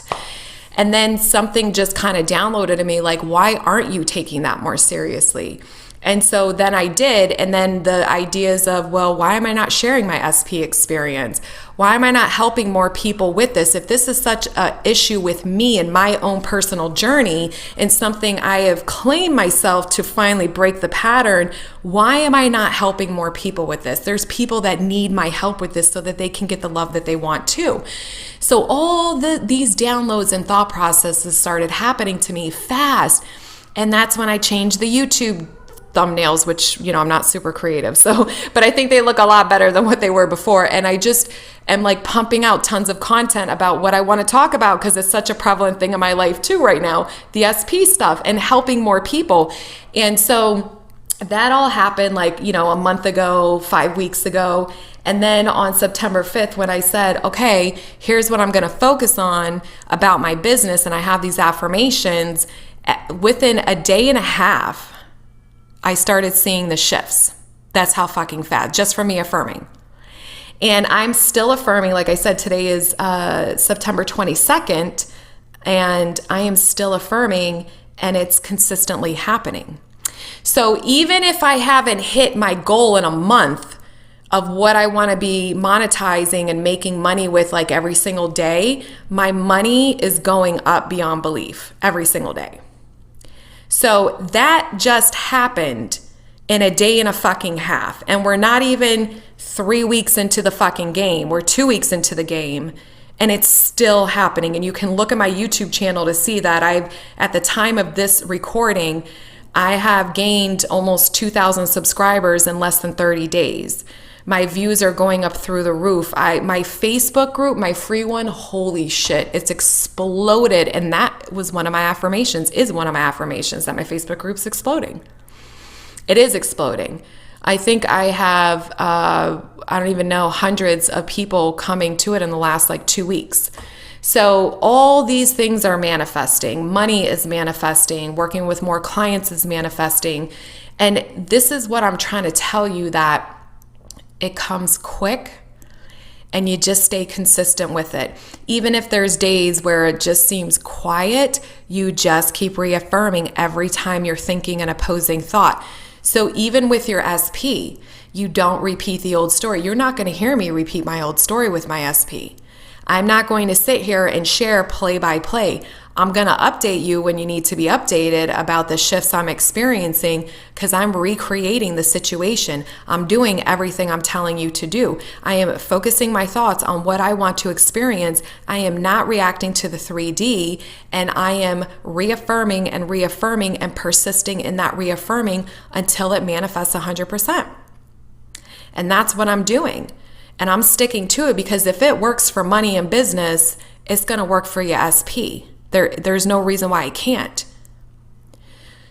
And then something just kind of downloaded in me, like, why aren't you taking that more seriously? And so then I did. And then the ideas of, well, why am I not sharing my SP experience? Why am I not helping more people with this? If this is such an issue with me and my own personal journey, and something I have claimed myself to finally break the pattern, why am I not helping more people with this? There's people that need my help with this so that they can get the love that they want too. So all these downloads and thought processes started happening to me fast. And that's when I changed the YouTube thumbnails, which, I'm not super creative. So, but I think they look a lot better than what they were before. And I just am like pumping out tons of content about what I want to talk about, because it's such a prevalent thing in my life too right now, the SP stuff and helping more people. And so that all happened like, a month ago, 5 weeks ago. And then on September 5th, when I said, okay, here's what I'm going to focus on about my business, and I have these affirmations, within a day and a half, I started seeing the shifts. That's how fucking fast, just from me affirming. And I'm still affirming. Like I said, today is September 22nd, and I am still affirming, and it's consistently happening. So even if I haven't hit my goal in a month of what I want to be monetizing and making money with like every single day, my money is going up beyond belief every single day. So that just happened in a day and a fucking half. And we're not even 3 weeks into the fucking game. We're 2 weeks into the game, and it's still happening. And you can look at my YouTube channel to see that at the time of this recording, I have gained almost 2,000 subscribers in less than 30 days. My views are going up through the roof. My Facebook group, my free one, holy shit, it's exploded. And that was one of my affirmations, that my Facebook group's exploding. It is exploding. I think I have, I don't even know, hundreds of people coming to it in the last like 2 weeks. So all these things are manifesting. Money is manifesting. Working with more clients is manifesting. And this is what I'm trying to tell you, that it comes quick and you just stay consistent with it. Even if there's days where it just seems quiet, you just keep reaffirming every time you're thinking an opposing thought. So even with your SP, you don't repeat the old story. You're not going to hear me repeat my old story with my SP. I'm not going to sit here and share play by play. I'm going to update you when you need to be updated about the shifts I'm experiencing, because I'm recreating the situation. I'm doing everything I'm telling you to do. I am focusing my thoughts on what I want to experience. I am not reacting to the 3D, and I am reaffirming and persisting in that reaffirming until it manifests 100%. And that's what I'm doing. And I'm sticking to it, because if it works for money and business, it's going to work for your SP. There's no reason why it can't.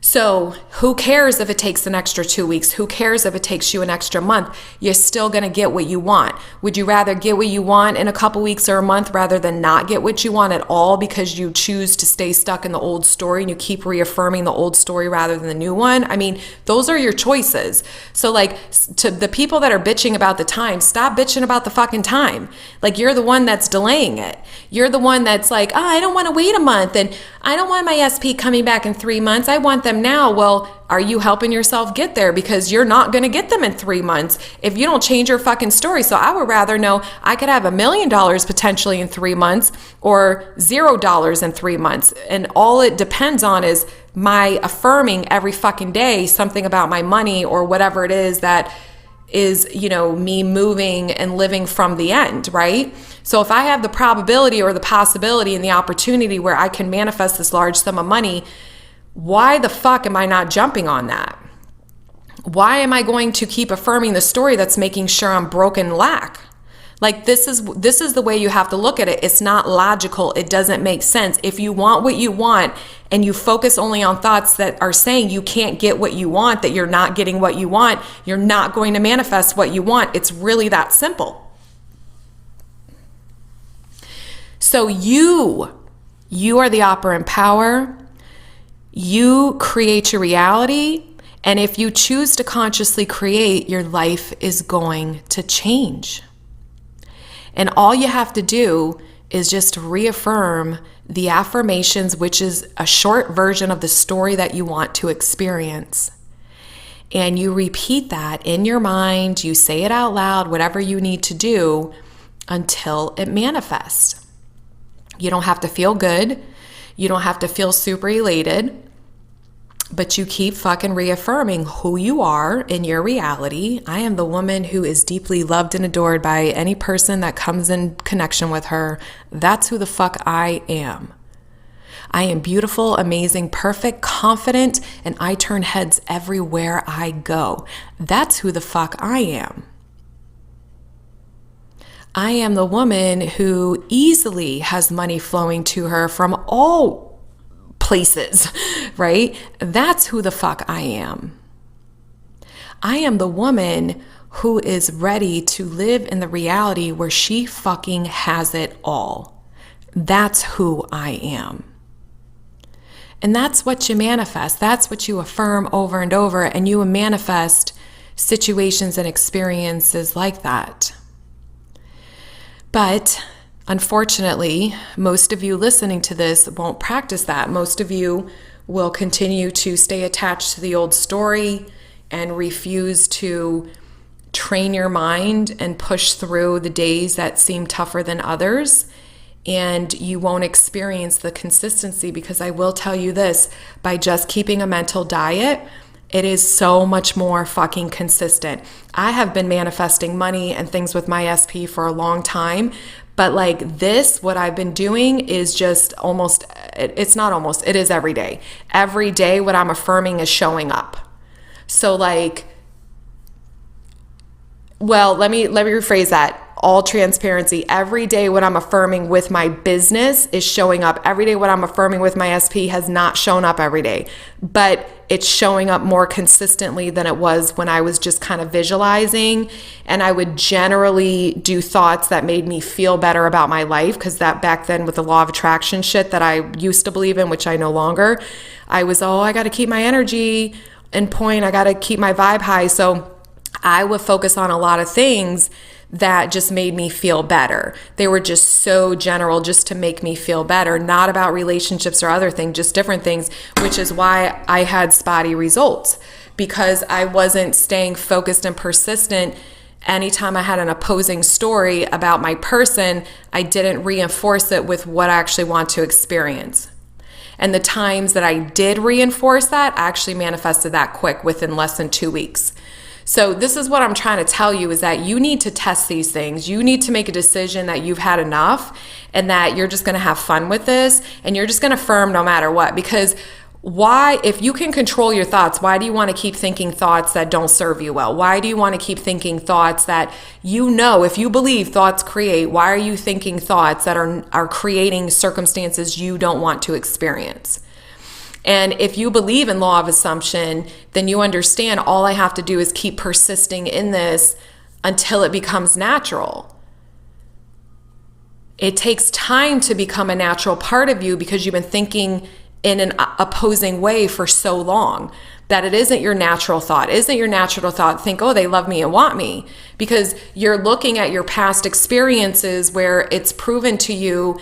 So who cares if it takes an extra 2 weeks? Who cares if it takes you an extra month? You're still going to get what you want. Would you rather get what you want in a couple weeks or a month rather than not get what you want at all, because you choose to stay stuck in the old story and you keep reaffirming the old story rather than the new one? I mean, those are your choices. So like, to the people that are bitching about the time, stop bitching about the fucking time. Like, you're the one that's delaying it. You're the one that's like, oh, I don't want to wait a month, and I don't want my SP coming back in 3 months. I want them now. Well, are you helping yourself get there? Because you're not going to get them in 3 months if you don't change your fucking story. So I would rather know I could have $1 million potentially in 3 months, or $0 in 3 months. And all it depends on is my affirming every fucking day something about my money, or whatever it is that is, me moving and living from the end, right? So if I have the probability or the possibility and the opportunity where I can manifest this large sum of money, why the fuck am I not jumping on that? Why am I going to keep affirming the story that's making sure I'm broke and lack? Like, this is the way you have to look at it. It's not logical. It doesn't make sense. If you want what you want and you focus only on thoughts that are saying you can't get what you want, that you're not getting what you want, you're not going to manifest what you want. It's really that simple. So you are the operant power. You create your reality. And if you choose to consciously create, your life is going to change. And all you have to do is just reaffirm the affirmations, which is a short version of the story that you want to experience. And you repeat that in your mind, you say it out loud, whatever you need to do until it manifests. You don't have to feel good. You don't have to feel super elated. But you keep fucking reaffirming who you are in your reality. I am the woman who is deeply loved and adored by any person that comes in connection with her. That's who the fuck I am. I am beautiful, amazing, perfect, confident, and I turn heads everywhere I go. That's who the fuck I am. I am the woman who easily has money flowing to her from all places, right? That's who the fuck I am. I am the woman who is ready to live in the reality where she fucking has it all. That's who I am. And that's what you manifest. That's what you affirm over and over, and you manifest situations and experiences like that. But unfortunately, most of you listening to this won't practice that. Most of you will continue to stay attached to the old story and refuse to train your mind and push through the days that seem tougher than others. And you won't experience the consistency, because I will tell you this, by just keeping a mental diet, it is so much more fucking consistent. I have been manifesting money and things with my SP for a long time, but like this, what I've been doing is just almost, it's not almost, it is every day. Every day what I'm affirming is showing up. So like, well, let me rephrase that. All transparency. Every day what I'm affirming with my business is showing up. Every day what I'm affirming with my SP has not shown up every day, but it's showing up more consistently than it was when I was just kind of visualizing. And I would generally do thoughts that made me feel better about my life, because that back then with the law of attraction shit that I used to believe in, which I no longer, I was, I got to keep my energy in point. I got to keep my vibe high. So I would focus on a lot of things that just made me feel better. They were just so general, just to make me feel better, not about relationships or other things, just different things, which is why I had spotty results, because I wasn't staying focused and persistent. Anytime I had an opposing story about my person, I didn't reinforce it with what I actually want to experience. And the times that I did reinforce that, I actually manifested that quick, within less than 2 weeks. So this is what I'm trying to tell you, is that you need to test these things. You need to make a decision that you've had enough, and that you're just going to have fun with this, and you're just going to affirm no matter what. Because why, if you can control your thoughts, why do you want to keep thinking thoughts that don't serve you well? Why do you want to keep thinking thoughts that, if you believe thoughts create, why are you thinking thoughts that are creating circumstances you don't want to experience? And if you believe in law of assumption, then you understand all I have to do is keep persisting in this until it becomes natural. It takes time to become a natural part of you, because you've been thinking in an opposing way for so long that it isn't your natural thought. Isn't your natural thought think, they love me and want me? Because you're looking at your past experiences where it's proven to you,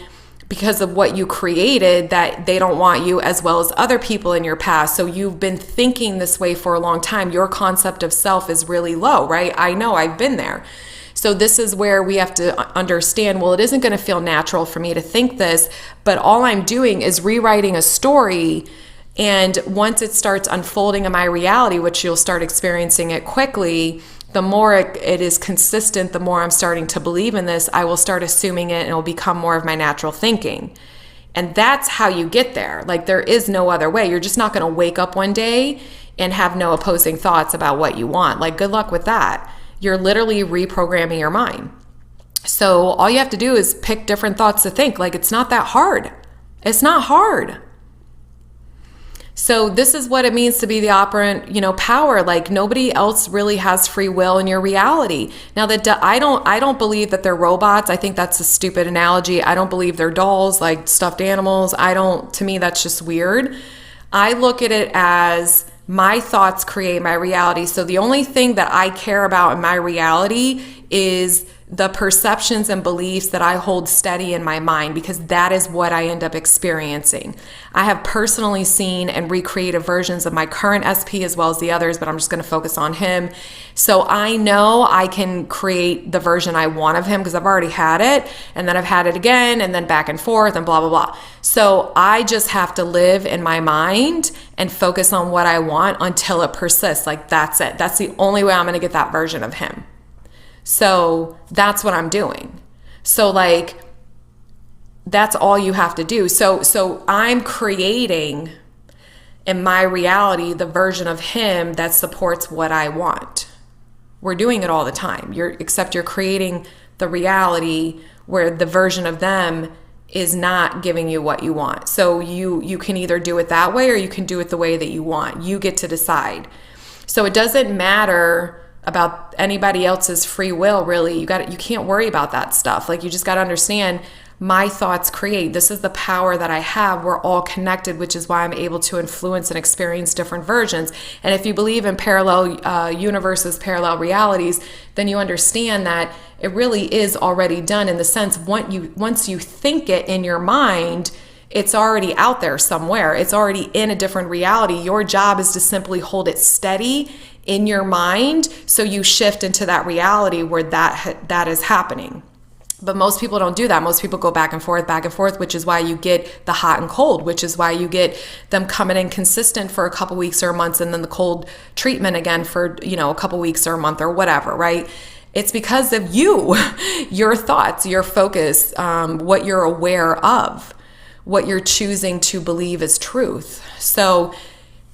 because of what you created, that they don't want you as well as other people in your past. So you've been thinking this way for a long time. Your concept of self is really low, right? I know, I've been there. So this is where we have to understand, it isn't going to feel natural for me to think this, but all I'm doing is rewriting a story. And once it starts unfolding in my reality, which you'll start experiencing it quickly, the more it is consistent, the more I'm starting to believe in this, I will start assuming it, and it will become more of my natural thinking. And that's how you get there. Like, there is no other way. You're just not going to wake up one day and have no opposing thoughts about what you want. Like, good luck with that. You're literally reprogramming your mind. So all you have to do is pick different thoughts to think. Like, it's not that hard. It's not hard. So this is what it means to be the operant, power. Like, nobody else really has free will in your reality. Now, that I don't believe that they're robots. I think that's a stupid analogy. I don't believe they're dolls, like stuffed animals. To me, that's just weird. I look at it as my thoughts create my reality. So the only thing that I care about in my reality is the perceptions and beliefs that I hold steady in my mind, because that is what I end up experiencing. I have personally seen and recreated versions of my current SP as well as the others, but I'm just going to focus on him. So I know I can create the version I want of him, because I've already had it, and then I've had it again, and then back and forth, and blah, blah, blah. So I just have to live in my mind and focus on what I want until it persists. Like, that's it. That's the only way I'm going to get that version of him. So that's what I'm doing. So like, That's all you have to do. So I'm creating in my reality the version of him that supports what I want. We're doing it all the time. Except you're creating the reality where the version of them is not giving you what you want. So you can either do it that way or you can do it the way that you want. You get to decide. So it doesn't matter about anybody else's free will, really. You can't worry about that stuff. Like, you just got to understand, my thoughts create. This is the power that I have. We're all connected, which is why I'm able to influence and experience different versions. And if you believe in parallel universes, parallel realities, then you understand that it really is already done, in the sense, once you think it in your mind, it's already out there somewhere. It's already in a different reality. Your job is to simply hold it steady in your mind, so you shift into that reality where that is happening. But most people don't do that. Most people go back and forth, which is why you get the hot and cold, which is why you get them coming in consistent for a couple weeks or months, and then the cold treatment again for, a couple weeks or a month or whatever, right? It's because of you, your thoughts, your focus, what you're aware of, what you're choosing to believe is truth. So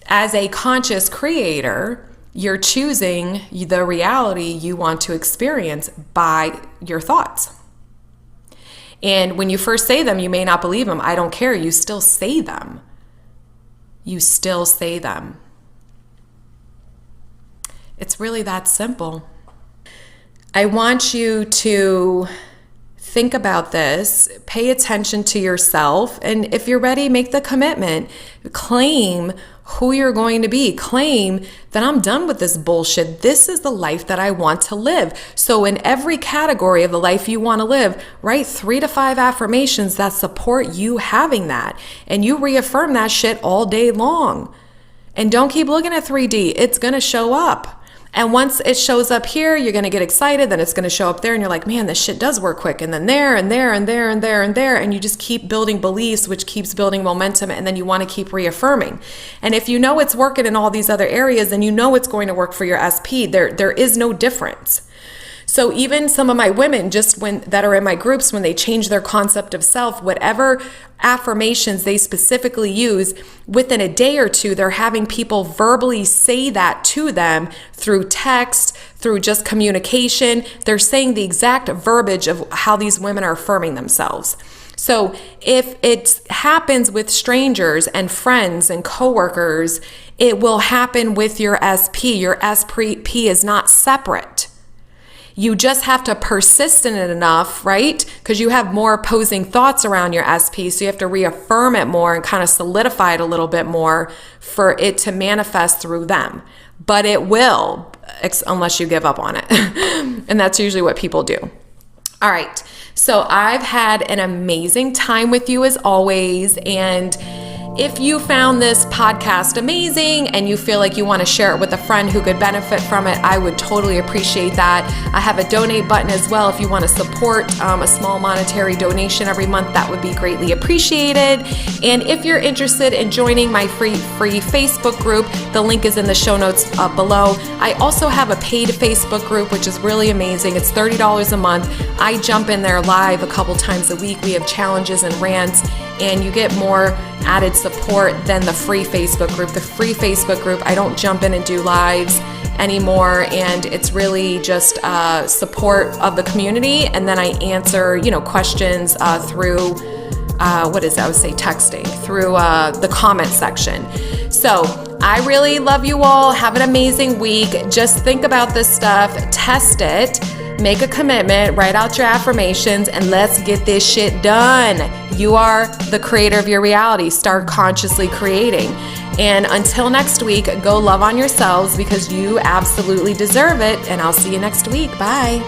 as a conscious creator, you're choosing the reality you want to experience by your thoughts. And when you first say them, you may not believe them. I don't care. You still say them. You still say them. It's really that simple. I want you to think about this, pay attention to yourself, and if you're ready, make the commitment. Claim who you're going to be. Claim that I'm done with this bullshit. This is the life that I want to live. So in every category of the life you want to live, write 3 to 5 affirmations that support you having that. And you reaffirm that shit all day long. And don't keep looking at 3D. It's going to show up. And once it shows up here, you're going to get excited. Then it's going to show up there and you're like, man, this shit does work quick. And then there and there and there and there and there. And you just keep building beliefs, which keeps building momentum. And then you want to keep reaffirming. And if you know it's working in all these other areas, then you know it's going to work for your SP. There is no difference. So even some of my women, that are in my groups, when they change their concept of self, whatever affirmations they specifically use, within a day or two, they're having people verbally say that to them through text, through just communication. They're saying the exact verbiage of how these women are affirming themselves. So if it happens with strangers and friends and coworkers, it will happen with your SP. Your SP is not separate. You just have to persist in it enough, right? Because you have more opposing thoughts around your SP, so you have to reaffirm it more and kind of solidify it a little bit more for it to manifest through them. But it will, unless you give up on it. And that's usually what people do. All right, so I've had an amazing time with you as always, and if you found this podcast amazing and you feel like you want to share it with a friend who could benefit from it, I would totally appreciate that. I have a donate button as well. If you want to support a small monetary donation every month, that would be greatly appreciated. And if you're interested in joining my free Facebook group, the link is in the show notes below. I also have a paid Facebook group, which is really amazing. It's $30 a month. I jump in there live a couple times a week. We have challenges and rants, and you get more added support than the free Facebook group. The free Facebook group, I don't jump in and do lives anymore, and it's really just support of the community, and then I answer questions through texting through the comment section. So I really love you all. Have an amazing week. Just think about this stuff, test it, make a commitment, write out your affirmations, and let's get this shit done. You are the creator of your reality. Start consciously creating. And until next week, go love on yourselves because you absolutely deserve it. And I'll see you next week. Bye.